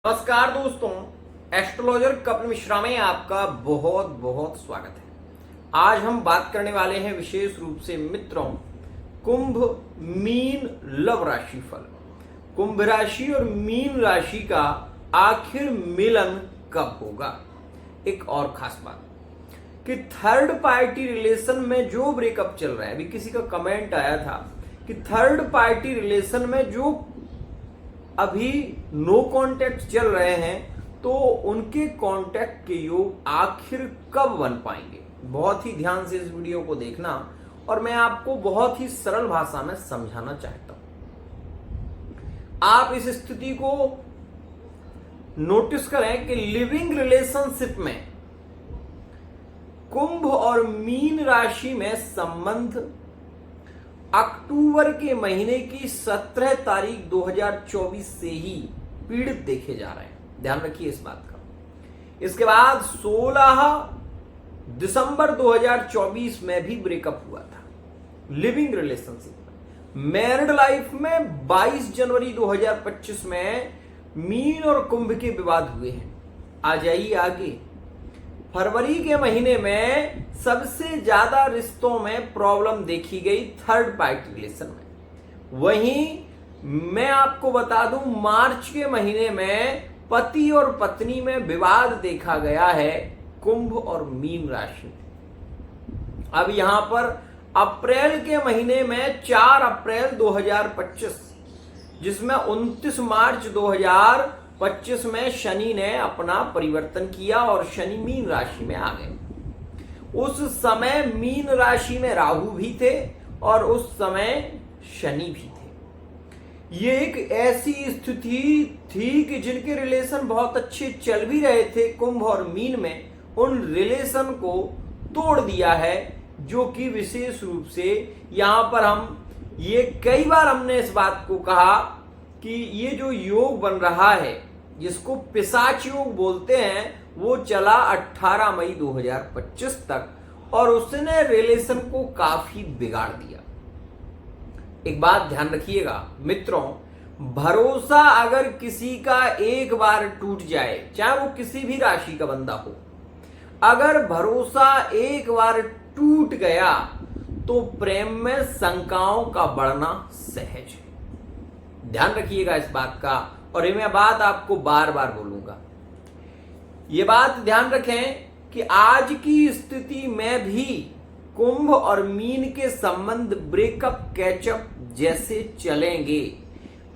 नमस्कार दोस्तों, एस्ट्रोलॉजर कपिल मिश्रा में आपका बहुत बहुत स्वागत है। आज हम बात करने वाले हैं विशेष रूप से मित्रों कुंभ मीन लव राशि फल। कुंभ राशि और मीन राशि का आखिर मिलन कब होगा। एक और खास बात कि थर्ड पार्टी रिलेशन में जो ब्रेकअप चल रहा है, अभी किसी का कमेंट आया था कि थर्ड पार्टी रिलेशन में जो अभी नो कांटेक्ट चल रहे हैं तो उनके कांटेक्ट के योग आखिर कब बन पाएंगे। बहुत ही ध्यान से इस वीडियो को देखना और मैं आपको बहुत ही सरल भाषा में समझाना चाहता हूं। आप इस स्थिति को नोटिस करें कि लिविंग रिलेशनशिप में कुंभ और मीन राशि में संबंध अक्टूबर के महीने की 17 तारीख 2024 से ही पीड़ित देखे जा रहे हैं। ध्यान रखिए इस बात का। इसके बाद 16 दिसंबर 2024 में भी ब्रेकअप हुआ था लिविंग रिलेशनशिप में। मैरिड लाइफ में 22 जनवरी 2025 में मीन और कुंभ के विवाद हुए हैं। आ जाइए आगे। फरवरी के महीने में सबसे ज्यादा रिश्तों में प्रॉब्लम देखी गई थर्ड पार्टी रिलेशन में। वहीं मैं आपको बता दूं मार्च के महीने में पति और पत्नी में विवाद देखा गया है कुंभ और मीन राशि में। अब यहां पर अप्रैल के महीने में 4 अप्रैल 2025 जिसमें 29 मार्च 2025 में शनि ने अपना परिवर्तन किया और शनि मीन राशि में आ गए। उस समय मीन राशि में राहु भी थे और उस समय शनि भी थे। ये एक ऐसी स्थिति थी कि जिनके रिलेशन बहुत अच्छे चल भी रहे थे कुंभ और मीन में, उन रिलेशन को तोड़ दिया है। जो कि विशेष रूप से यहां पर हम ये कई बार हमने इस बात को कहा कि ये जो योग बन रहा है जिसको पिशाच योग बोलते हैं वो चला 18 मई 2025 तक और उसने रिलेशन को काफी बिगाड़ दिया। एक बात ध्यान रखिएगा मित्रों, भरोसा अगर किसी का एक बार टूट जाए, चाहे वो किसी भी राशि का बंदा हो, अगर भरोसा एक बार टूट गया तो प्रेम में शंकाओं का बढ़ना सहज है। ध्यान रखिएगा इस बात का और ये मैं बात आपको बार बार बोलूंगा। ये बात ध्यान रखें कि आज की स्थिति में भी कुंभ और मीन के संबंध ब्रेकअप कैचअप जैसे चलेंगे।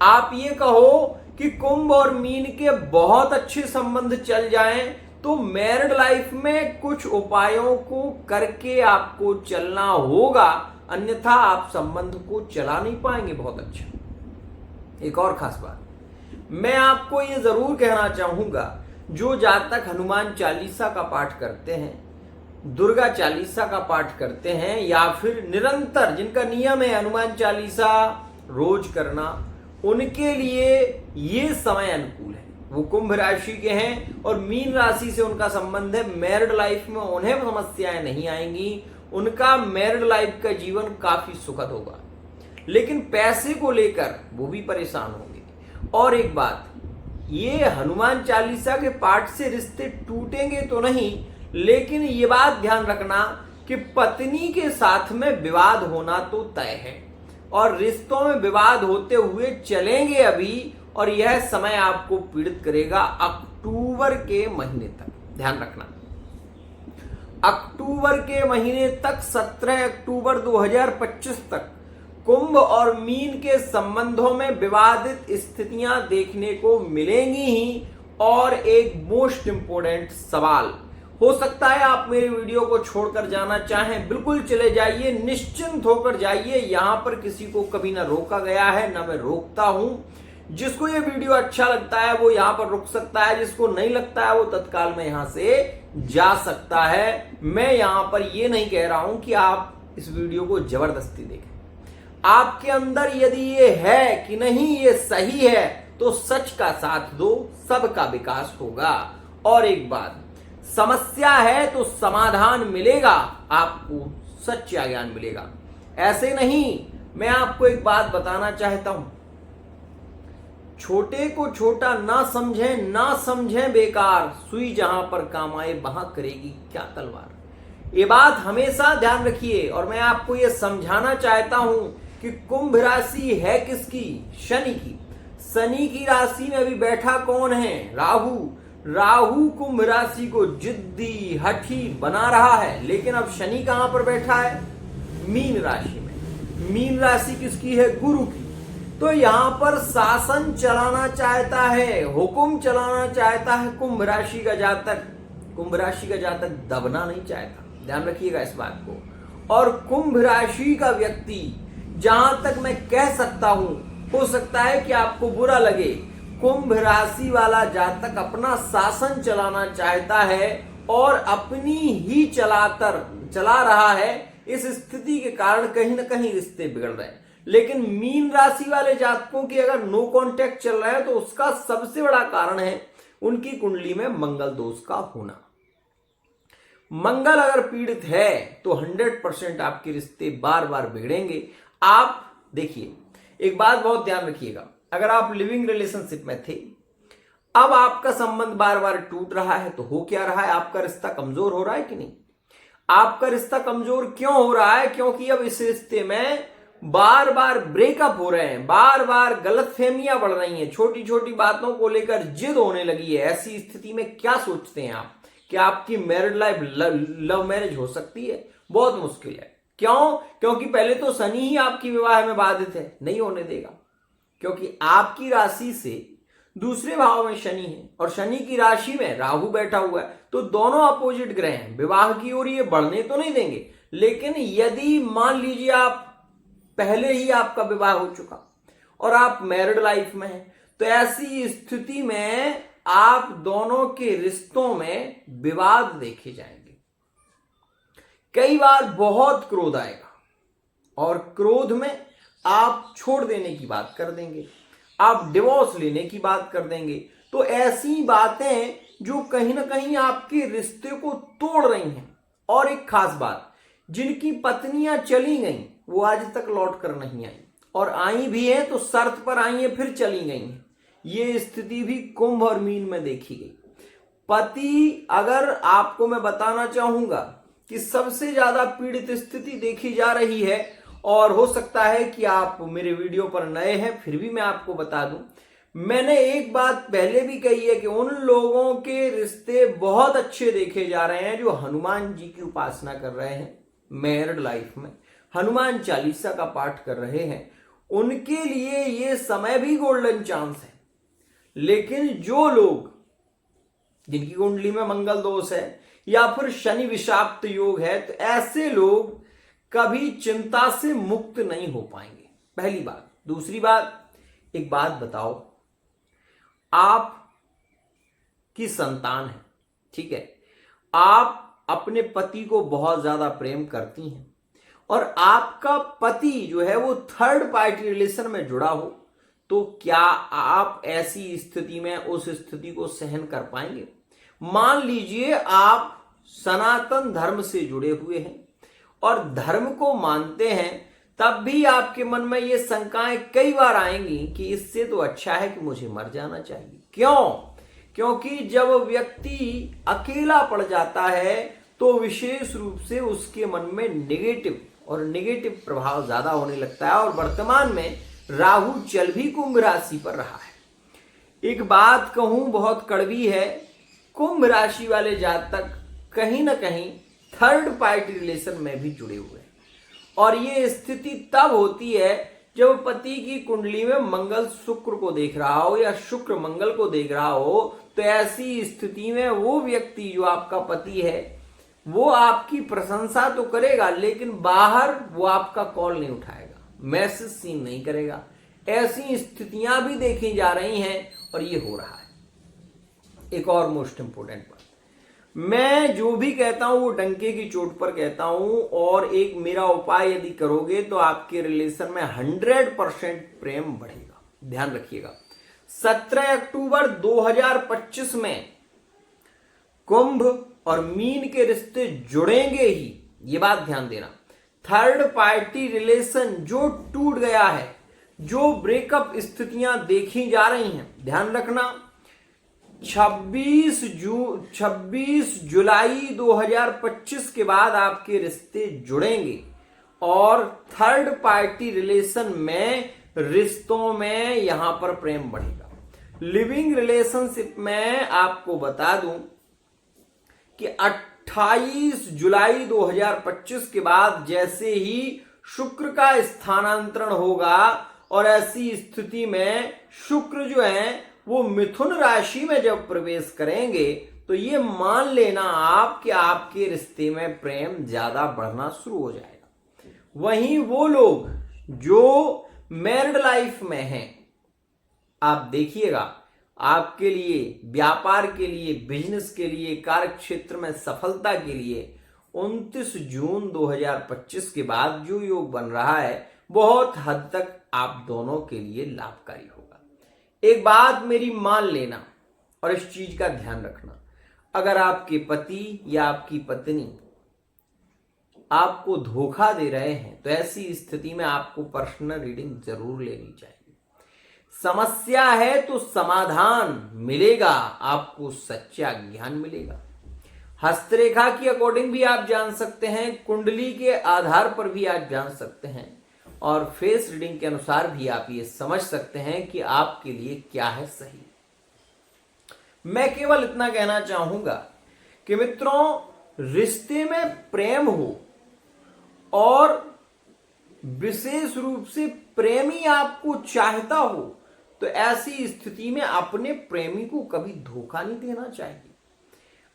आप ये कहो कि कुंभ और मीन के बहुत अच्छे संबंध चल जाएं तो मैरिड लाइफ में कुछ उपायों को करके आपको चलना होगा, अन्यथा आप संबंध को चला नहीं पाएंगे बहुत अच्छा। एक और खास बात मैं आपको ये जरूर कहना चाहूंगा, जो जातक हनुमान चालीसा का पाठ करते हैं, दुर्गा चालीसा का पाठ करते हैं या फिर निरंतर जिनका नियम है हनुमान चालीसा रोज करना, उनके लिए ये समय अनुकूल है। वो कुंभ राशि के हैं और मीन राशि से उनका संबंध है। मैरिड लाइफ में उन्हें समस्याएं नहीं आएंगी, उनका मैरिड लाइफ का जीवन काफी सुखद होगा, लेकिन पैसे को लेकर वो भी परेशान होंगे। और एक बात, ये हनुमान चालीसा के पाठ से रिश्ते टूटेंगे तो नहीं, लेकिन ये बात ध्यान रखना कि पत्नी के साथ में विवाद होना तो तय है और रिश्तों में विवाद होते हुए चलेंगे अभी, और यह समय आपको पीड़ित करेगा अक्टूबर के महीने तक। ध्यान रखना अक्टूबर के महीने तक 17 अक्टूबर 2025 तक कुंभ और मीन के संबंधों में विवादित स्थितियां देखने को मिलेंगी ही। और एक मोस्ट इंपोर्टेंट सवाल, हो सकता है आप मेरे वीडियो को छोड़कर जाना चाहें, बिल्कुल चले जाइए, निश्चिंत होकर जाइए। यहां पर किसी को कभी ना रोका गया है, ना मैं रोकता हूं। जिसको ये वीडियो अच्छा लगता है वो यहां पर रुक सकता है, जिसको नहीं लगता है वो तत्काल में यहां से जा सकता है। मैं यहां पर ये नहीं कह रहा हूं कि आप इस वीडियो को जबरदस्ती देखें। आपके अंदर यदि ये है कि नहीं ये सही है तो सच का साथ दो, सबका विकास होगा। और एक बात, समस्या है तो समाधान मिलेगा, आपको सच्चा ज्ञान मिलेगा। ऐसे नहीं, मैं आपको एक बात बताना चाहता हूं छोटे को छोटा ना समझें, ना समझें बेकार, सुई जहां पर काम आए वहां करेगी क्या तलवार। ये बात हमेशा ध्यान रखिए। और मैं आपको ये समझाना चाहता हूं कि कुंभ राशि है किसकी? शनि की। शनि की राशि में अभी बैठा कौन है? राहु। राहु कुंभ राशि को जिद्दी हठी बना रहा है, लेकिन अब शनि कहां पर बैठा है? मीन राशि में। मीन राशि किसकी है? गुरु की। तो यहां पर शासन चलाना चाहता है, हुक्म चलाना चाहता है कुंभ राशि का जातक। कुंभ राशि का जातक दबना नहीं चाहता, ध्यान रखिएगा इस बात को। और कुंभ राशि का व्यक्ति, जहां तक मैं कह सकता हूं, हो सकता है कि आपको बुरा लगे, कुंभ राशि वाला जातक अपना शासन चलाना चाहता है और अपनी ही चला रहा है। इस स्थिति के कारण कहीं ना कहीं रिश्ते बिगड़ रहे हैं। लेकिन मीन राशि वाले जातकों की अगर नो कांटेक्ट चल रहा है तो उसका सबसे बड़ा कारण है उनकी कुंडली में मंगल दोष का होना। मंगल अगर पीड़ित है तो 100% आपके रिश्ते बार बार बिगड़ेंगे। आप देखिए, एक बात बहुत ध्यान रखिएगा, अगर आप लिविंग रिलेशनशिप में थे, अब आपका संबंध बार बार टूट रहा है, तो हो क्या रहा है? आपका रिश्ता कमजोर हो रहा है कि नहीं? आपका रिश्ता कमजोर क्यों हो रहा है? क्योंकि अब इस रिश्ते में बार बार ब्रेकअप हो रहे हैं, बार बार गलतफहमियां बढ़ रही हैं, छोटी छोटी बातों को लेकर जिद होने लगी है। ऐसी स्थिति में क्या सोचते हैं आप कि आपकी मैरिड लाइफ लव मैरिज हो सकती है? बहुत मुश्किल है। क्यों? क्योंकि पहले तो शनि ही आपकी विवाह में बाधित है, नहीं होने देगा। क्योंकि आपकी राशि से दूसरे भाव में शनि है और शनि की राशि में राहु बैठा हुआ है, तो दोनों अपोजिट ग्रह हैं। विवाह की ओर ये बढ़ने तो नहीं देंगे, लेकिन यदि मान लीजिए आप पहले ही आपका विवाह हो चुका और आप मैरिड लाइफ में हैं, तो ऐसी स्थिति में आप दोनों के रिश्तों में विवाद देखे जाएंगे। कई बार बहुत क्रोध आएगा और क्रोध में आप छोड़ देने की बात कर देंगे, आप डिवोर्स लेने की बात कर देंगे। तो ऐसी बातें जो कहीं ना कहीं आपके रिश्ते को तोड़ रही हैं। और एक खास बात, जिनकी पत्नियां चली गईं वो आज तक लौट कर नहीं आई, और आई भी हैं तो शर्त पर आई हैं, फिर चली गई हैं। ये स्थिति भी कुंभ और मीन में देखी गई। पति, अगर आपको मैं बताना चाहूंगा कि सबसे ज्यादा पीड़ित स्थिति देखी जा रही है, और हो सकता है कि आप मेरे वीडियो पर नए हैं, फिर भी मैं आपको बता दूं, मैंने एक बात पहले भी कही है कि उन लोगों के रिश्ते बहुत अच्छे देखे जा रहे हैं जो हनुमान जी की उपासना कर रहे हैं, मैरिड लाइफ में हनुमान चालीसा का पाठ कर रहे हैं। उनके लिए ये समय भी गोल्डन चांस है। लेकिन जो लोग, जिनकी कुंडली में मंगल दोष है या फिर शनि विषाक्त योग है, तो ऐसे लोग कभी चिंता से मुक्त नहीं हो पाएंगे, पहली बात। दूसरी बात, एक बात बताओ, आप की संतान है, ठीक है, आप अपने पति को बहुत ज्यादा प्रेम करती हैं और आपका पति जो है वो थर्ड पार्टी रिलेशन में जुड़ा हो, तो क्या आप ऐसी स्थिति में उस स्थिति को सहन कर पाएंगे? मान लीजिए आप सनातन धर्म से जुड़े हुए हैं और धर्म को मानते हैं, तब भी आपके मन में ये शंकाएं कई बार आएंगी कि इससे तो अच्छा है कि मुझे मर जाना चाहिए। क्यों? क्योंकि जब व्यक्ति अकेला पड़ जाता है तो विशेष रूप से उसके मन में नेगेटिव प्रभाव ज्यादा होने लगता है। और वर्तमान में राहु चल भी कुंभ राशि पर रहा है। एक बात कहूं, बहुत कड़वी है, कुंभ राशि वाले जातक कहीं ना कहीं थर्ड पार्टी रिलेशन में भी जुड़े हुए हैं। और ये स्थिति तब होती है जब पति की कुंडली में मंगल शुक्र को देख रहा हो या शुक्र मंगल को देख रहा हो। तो ऐसी स्थिति में वो व्यक्ति जो आपका पति है वो आपकी प्रशंसा तो करेगा, लेकिन बाहर वो आपका कॉल नहीं उठाएगा, मैसेज सीन नहीं करेगा। ऐसी स्थितियां भी देखी जा रही हैं और ये हो रहा है। एक और मोस्ट इंपोर्टेंट बात, मैं जो भी कहता हूं वो डंके की चोट पर कहता हूं, और एक मेरा उपाय यदि करोगे तो आपके रिलेशन में 100% प्रेम बढ़ेगा। ध्यान रखिएगा, 17 अक्टूबर 2025 में कुंभ और मीन के रिश्ते जुड़ेंगे ही, ये बात ध्यान देना। थर्ड पार्टी रिलेशन जो टूट गया है, जो ब्रेकअप स्थितियां देखी जा रही हैं, ध्यान रखना 26 जुलाई 2025 के बाद आपके रिश्ते जुड़ेंगे और थर्ड पार्टी रिलेशन में रिश्तों में यहां पर प्रेम बढ़ेगा। लिविंग रिलेशनशिप में आपको बता दूं कि 28 जुलाई 2025 के बाद जैसे ही शुक्र का स्थानांतरण होगा और ऐसी स्थिति में शुक्र जो है वो मिथुन राशि में जब प्रवेश करेंगे तो ये मान लेना आप कि आपके रिश्ते में प्रेम ज्यादा बढ़ना शुरू हो जाएगा। वहीं वो लोग जो मैरिड लाइफ में हैं, आप देखिएगा आपके लिए, व्यापार के लिए, बिजनेस के लिए, कार्य क्षेत्र में सफलता के लिए 29 जून 2025 के बाद जो योग बन रहा है बहुत हद तक आप दोनों के लिए लाभकारी होगा। एक बात मेरी मान लेना और इस चीज का ध्यान रखना, अगर आपके पति या आपकी पत्नी आपको धोखा दे रहे हैं तो ऐसी स्थिति में आपको पर्सनल रीडिंग जरूर लेनी चाहिए। समस्या है तो समाधान मिलेगा, आपको सच्चा ज्ञान मिलेगा। हस्तरेखा की अकॉर्डिंग भी आप जान सकते हैं, कुंडली के आधार पर भी आप जान सकते हैं और फेस रीडिंग के अनुसार भी आप ये समझ सकते हैं कि आपके लिए क्या है सही। मैं केवल इतना कहना चाहूंगा कि मित्रों, रिश्ते में प्रेम हो और विशेष रूप से प्रेमी आपको चाहता हो तो ऐसी स्थिति में अपने प्रेमी को कभी धोखा नहीं देना चाहिए।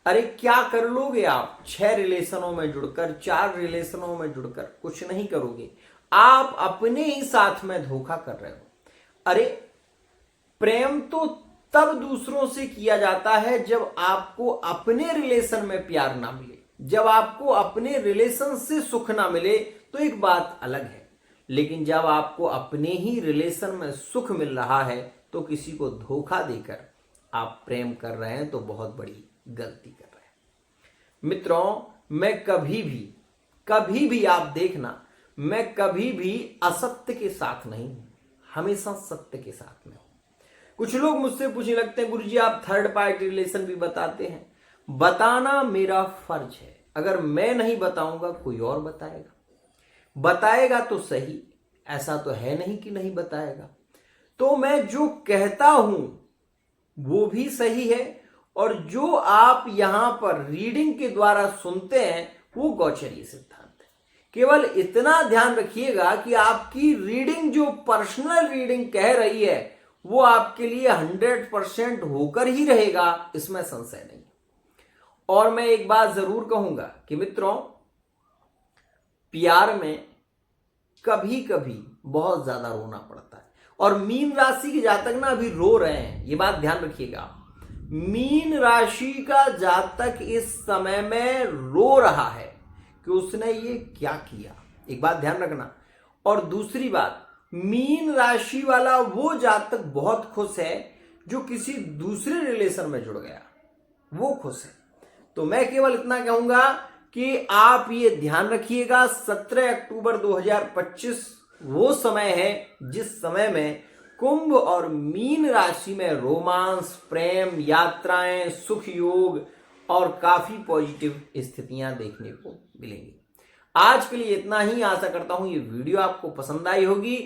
अरे क्या कर लोगे आप 6 रिलेशनों में जुड़कर, 4 रिलेशनों में जुड़कर, कुछ नहीं करोगे, आप अपने ही साथ में धोखा कर रहे हो। अरे प्रेम तो तब दूसरों से किया जाता है जब आपको अपने रिलेशन में प्यार ना मिले, जब आपको अपने रिलेशन से सुख ना मिले तो एक बात अलग है, लेकिन जब आपको अपने ही रिलेशन में सुख मिल रहा है तो किसी को धोखा देकर आप प्रेम कर रहे हैं तो बहुत बड़ी गलती कर रहे हैं। मित्रों, मैं कभी भी आप देखना, मैं कभी भी असत्य के साथ नहीं हूं, हमेशा सत्य के साथ में हूं। कुछ लोग मुझसे पूछने लगते हैं, गुरुजी आप थर्ड पार्टी रिलेशन भी बताते हैं। बताना मेरा फर्ज है, अगर मैं नहीं बताऊंगा कोई और बताएगा तो सही, ऐसा तो है नहीं कि नहीं बताएगा। तो मैं जो कहता हूं वो भी सही है और जो आप यहां पर रीडिंग के द्वारा सुनते हैं वो गोचरीय सिद्धांत है। केवल इतना ध्यान रखिएगा कि आपकी रीडिंग जो पर्सनल रीडिंग कह रही है वो आपके लिए 100% होकर ही रहेगा, इसमें संशय नहीं। और मैं एक बात जरूर कहूंगा कि मित्रों, प्यार में कभी कभी बहुत ज्यादा रोना पड़ता है और मीन राशि के जातक ना अभी रो रहे हैं, ये बात ध्यान रखिएगा। मीन राशि का जातक इस समय में रो रहा है कि उसने ये क्या किया, एक बात ध्यान रखना। और दूसरी बात, मीन राशि वाला वो जातक बहुत खुश है जो किसी दूसरे रिलेशन में जुड़ गया, वो खुश है। तो मैं केवल इतना कहूंगा कि आप ये ध्यान रखिएगा, 17 अक्टूबर 2025 वो समय है जिस समय में कुंभ और मीन राशि में रोमांस, प्रेम, यात्राएं, सुख योग और काफी पॉजिटिव स्थितियां देखने को मिलेंगी। आज के लिए इतना ही, आशा करता हूं ये वीडियो आपको पसंद आई होगी।